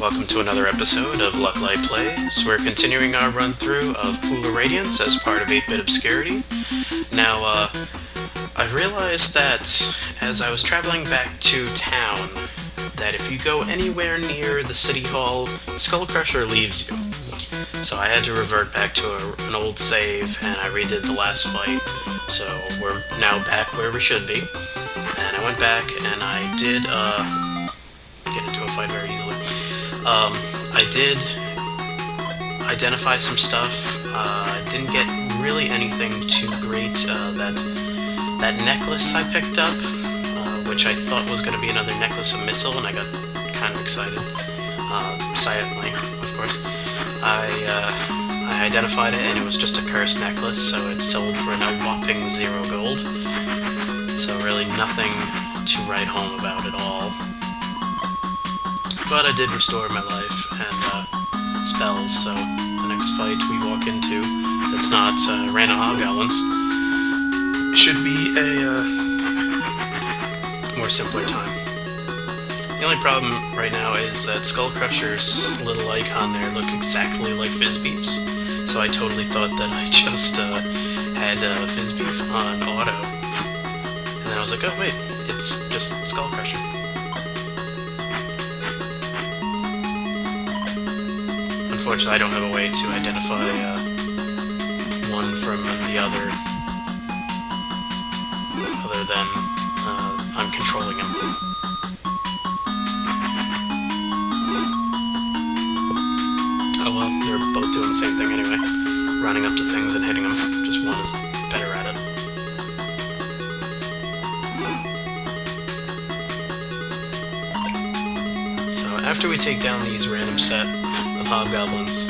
welcome to another episode of Luck Light Plays. We're continuing our run-through of Pool of Radiance as part of 8-Bit Obscurity. Now, I realized that as I was traveling back to town, that if you go anywhere near the City Hall, Skullcrusher leaves you. So I had to revert back to an old save, and I redid the last fight. So we're now back where we should be. And I went back and I did, get into a fight very easily. I did identify some stuff. Didn't get really anything too great. That necklace I picked up, which I thought was going to be another necklace of missile, and I got kind of excited. Silently, of course. I identified it, and it was just a cursed necklace, so it sold for a whopping 0 gold. So really nothing to write home about at all. But I did restore my life and spells, so the next fight we walk into that's not random Hobgoblins should be a more simpler time. The only problem right now is that Skullcrusher's little icon there looks exactly like Fizzbeef's, so I totally thought that I just had Fizzbeef on auto, and then I was like, oh wait, it's just Skullcrusher. Unfortunately, I don't have a way to identify one from the other than I'm controlling him. Oh well, they're both doing the same thing anyway. Running up to things and hitting them. Just one is better at it. So after we take down these random set of Hobgoblins,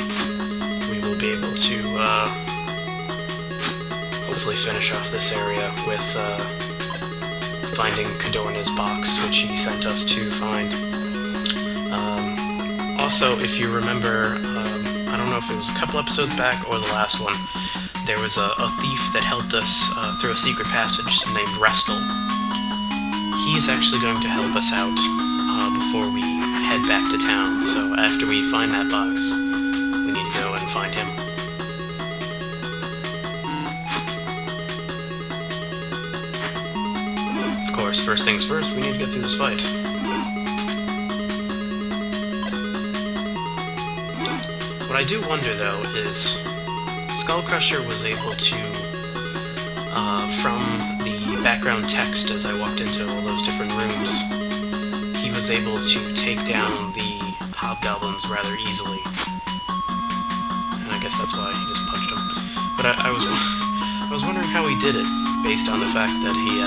we will be able to hopefully finish off this area with finding Cadorna's box, which he sent us to find. Also, if you remember, I don't know if it was a couple episodes back or the last one, there was a thief that helped us through a secret passage named Restel. He's actually going to help us out before we head back to town, so after we find that box, we need to go and find him. Of course, first things first, we need to get through this fight. What I do wonder, though, is Skullcrusher was able to, from the background text as I walked into all those different rooms, he was able to take down the Hobgoblins rather easily. And I guess that's why he just punched them. But I was wondering how he did it, based on the fact that he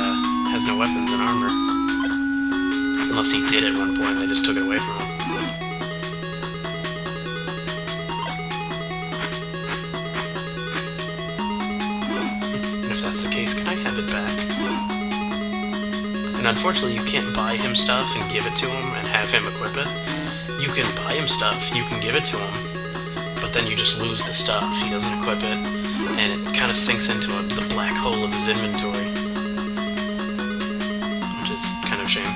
has no weapons and armor. Unless he did at one point, they just took it away from him. If that's the case, can I have it back? And unfortunately, you can't buy him stuff and give it to him and have him equip it. You can buy him stuff, you can give it to him, but then you just lose the stuff. He doesn't equip it, and it kind of sinks into the black hole of his inventory, which is kind of a shame.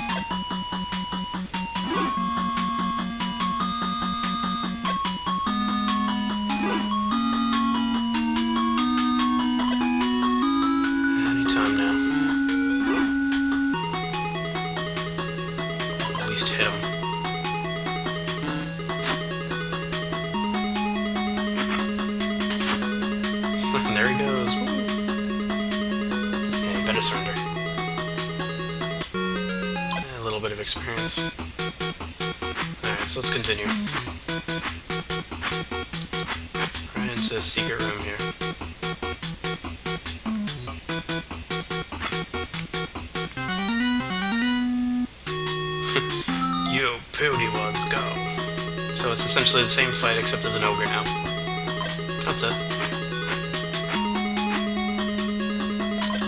There he goes. Woo. Okay, you better surrender. A little bit of experience. Alright, so let's continue. Right into the secret room here. You pouty ones, go. So it's essentially the same fight except as an ogre now. That's it.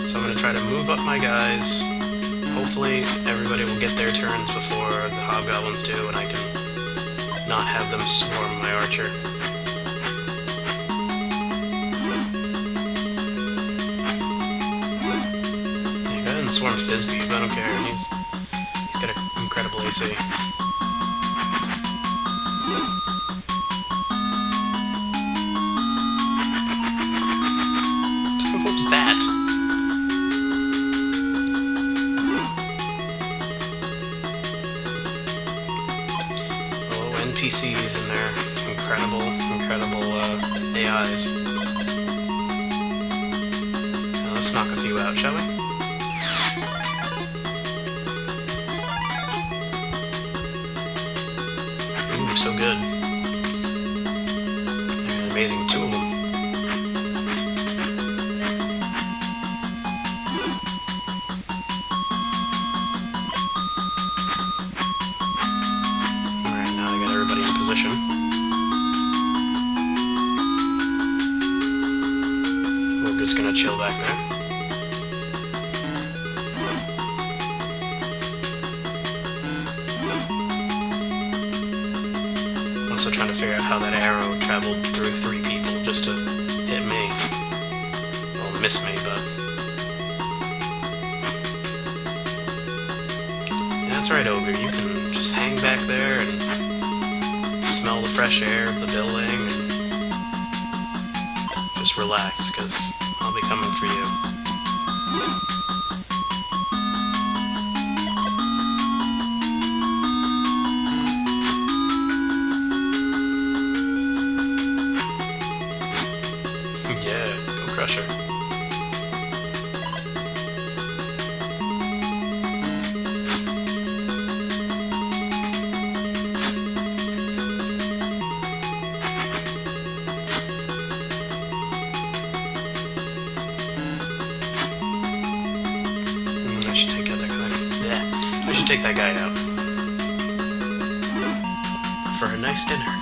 So I'm going to try to move up my guys. Hopefully everybody will get their turns before the Hobgoblins do, and I can not have them swarm my archer. Yeah, go ahead and swarm Fizzbeef, I don't care. He's got an incredible AC. that? Oh, NPCs and their incredible AIs. Now let's knock a few out, shall we? Ooh, so good. An amazing two of them. Alright, now I got everybody in position. We're just gonna chill back there. Also trying to figure out how that arrow traveled through 3 people just to hit me. Well, miss me, but... Yeah, that's right, Ogre. You can just hang back there and smell the fresh air of the building and just relax, because I'll be coming for you. Crusher. I should take out that guy. Yeah, I should take that guy out for a nice dinner.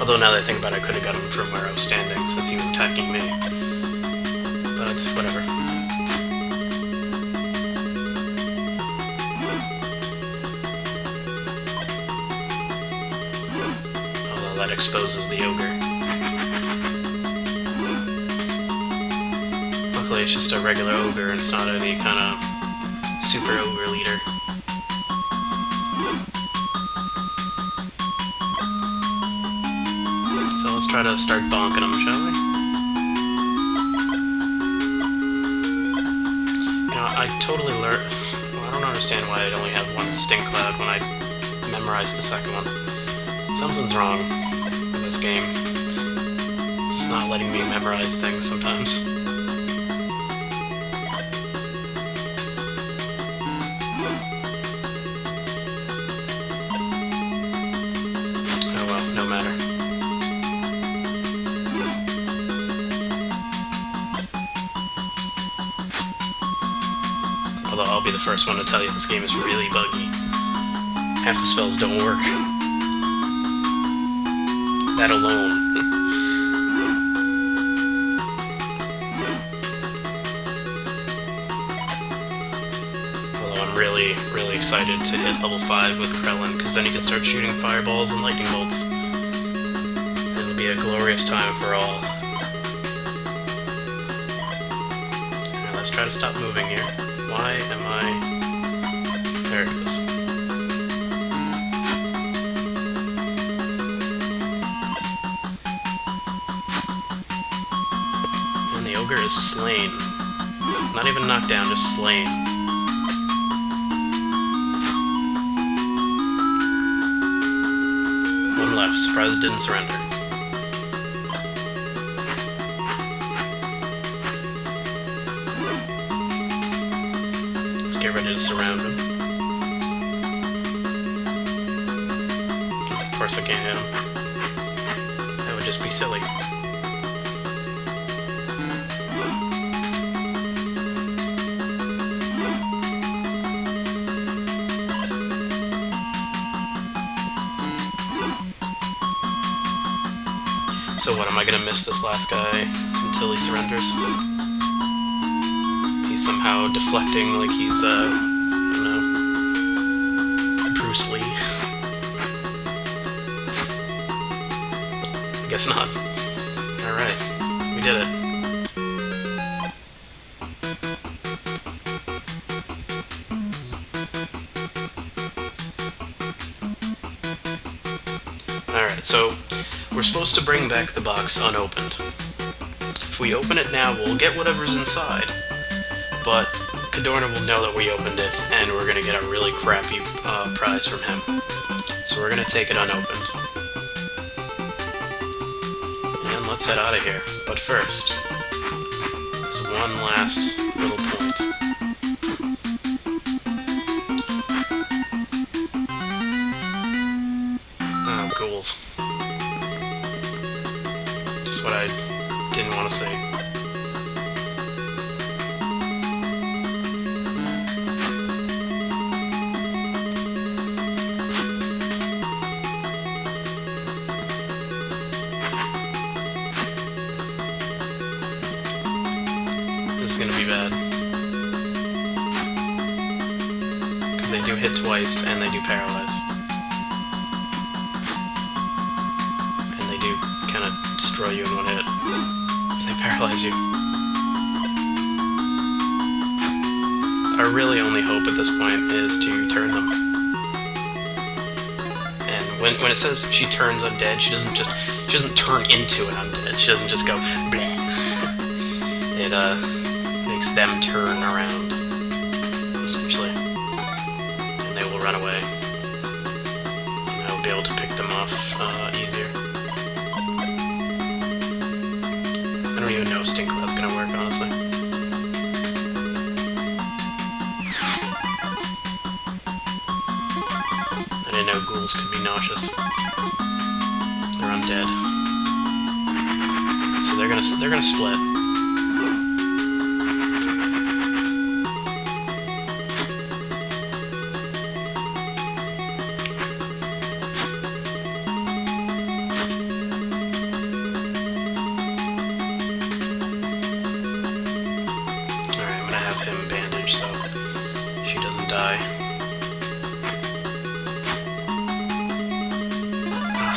Although now that I think about it, I could have got him from where I was standing, since he was attacking me. But, whatever. Although that exposes the ogre. Luckily it's just a regular ogre, and it's not any kind of super ogre leader. Let's try to start bonking them, shall we? You know, I totally learned... Well, I don't understand why I'd only have one stink cloud when I memorized the second one. Something's wrong with this game. Just not letting me memorize things sometimes. Oh well, no matter. I'll be the first one to tell you this game is really buggy. Half the spells don't work. That alone. Although I'm really excited to hit level 5 with Crellin, because then you can start shooting fireballs and lightning bolts. It'll be a glorious time for all. Now let's try to stop moving here. Why am I... There it is. And the ogre is slain. Not even knocked down, just slain. One left. Surprised it didn't surrender. Get ready to surround him. Of course I can't hit him. That would just be silly. So what, am I gonna miss this last guy until he surrenders? He's somehow deflecting like he's, I don't know, Bruce Lee. Guess not. Alright, We did it. Alright, so we're supposed to bring back the box unopened. If we open it now, we'll get whatever's inside. But Cadorna will know that we opened it, and we're gonna get a really crappy prize from him. So we're gonna take it unopened. And let's head out of here. But first, there's one last little point. Oh, ghouls. Just what I didn't want to say. This is gonna be bad. Because they do hit twice and they do paralyze. And they do kind of destroy you in one hit. If they paralyze you. Our really only hope at this point is to turn them. And when it says she turns undead, she doesn't turn into an undead. She doesn't just go bleh. It makes them turn around, essentially. And they will run away. And I will be able to pick them off easier. I don't even know if Stink Cloud's gonna work, honestly. I didn't know ghouls could be nauseous. They're undead. So they're gonna split.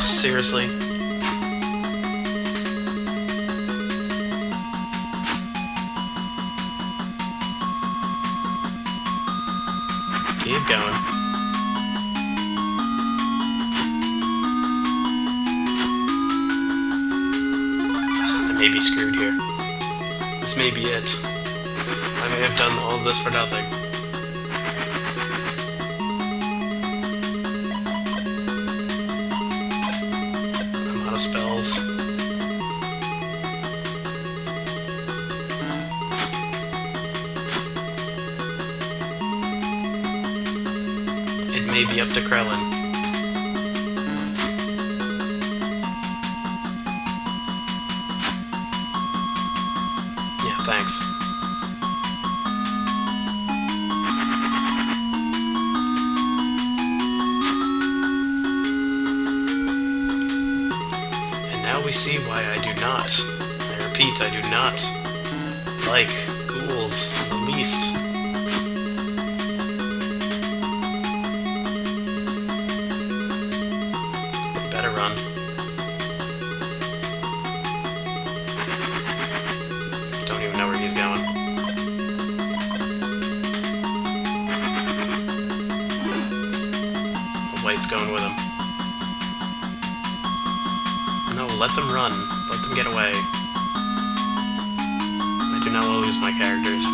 Seriously? Keep going. I may be screwed here. This may be it. I may have done all of this for nothing. Spells. It may be up to Crellin. Yeah, thanks. We see why I do not. I repeat, I do not like ghouls in the least. Better run. Don't even know where he's going. The white's going with him. No, let them run. Let them get away. I do not want to lose my characters.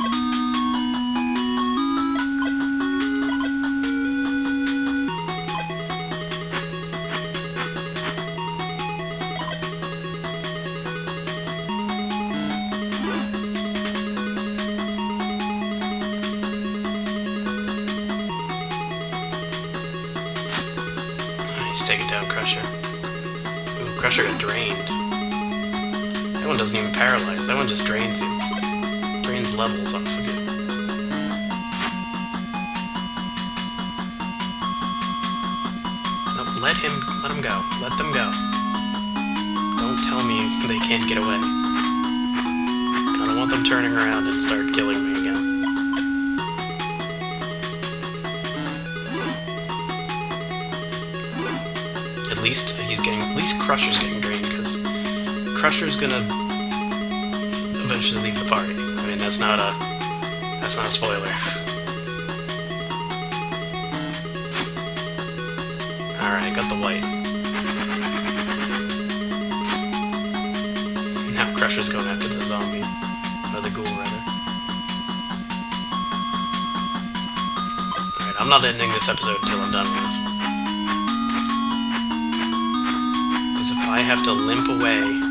He's taking down Crusher. Crusher got drained. That one doesn't even paralyze. That one just drains you. Drains levels off of you. No, let him go. Let them go. Don't tell me they can't get away. I don't want them turning around and start killing me again. At least Crusher's getting drained, because Crusher's gonna eventually leave the party. I mean, that's not a spoiler. Alright, got the white. Now Crusher's going after the zombie. Or the ghoul, rather. Alright, I'm not ending this episode until I'm done with this. Because if I have to limp away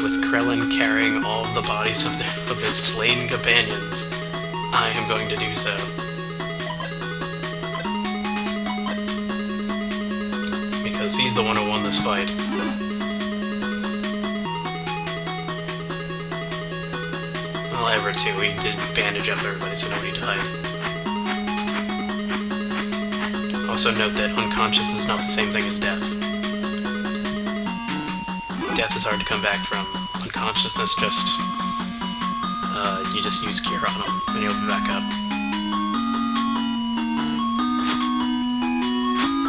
with Crellin carrying all of the bodies of his slain companions, I am going to do so. Because he's the one who won this fight. Well, Everett too. He did bandage up everybody so nobody died. Also note that unconscious is not the same thing as death. Death is hard to come back from. Unconsciousness you just use cure on him and he'll be back up.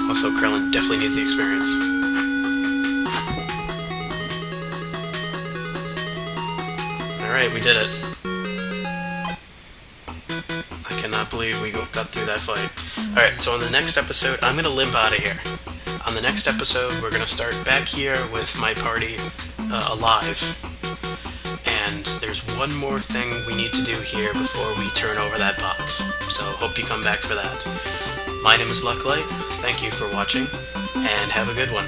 Also, Crellin definitely needs the experience. Alright, we did it. I cannot believe we got through that fight. Alright, so on the next episode, I'm gonna limp out of here. On the next episode, we're gonna start back here with my party alive. And there's one more thing we need to do here before we turn over that box. So, hope you come back for that. My name is Lucklight. Thank you for watching, and have a good one.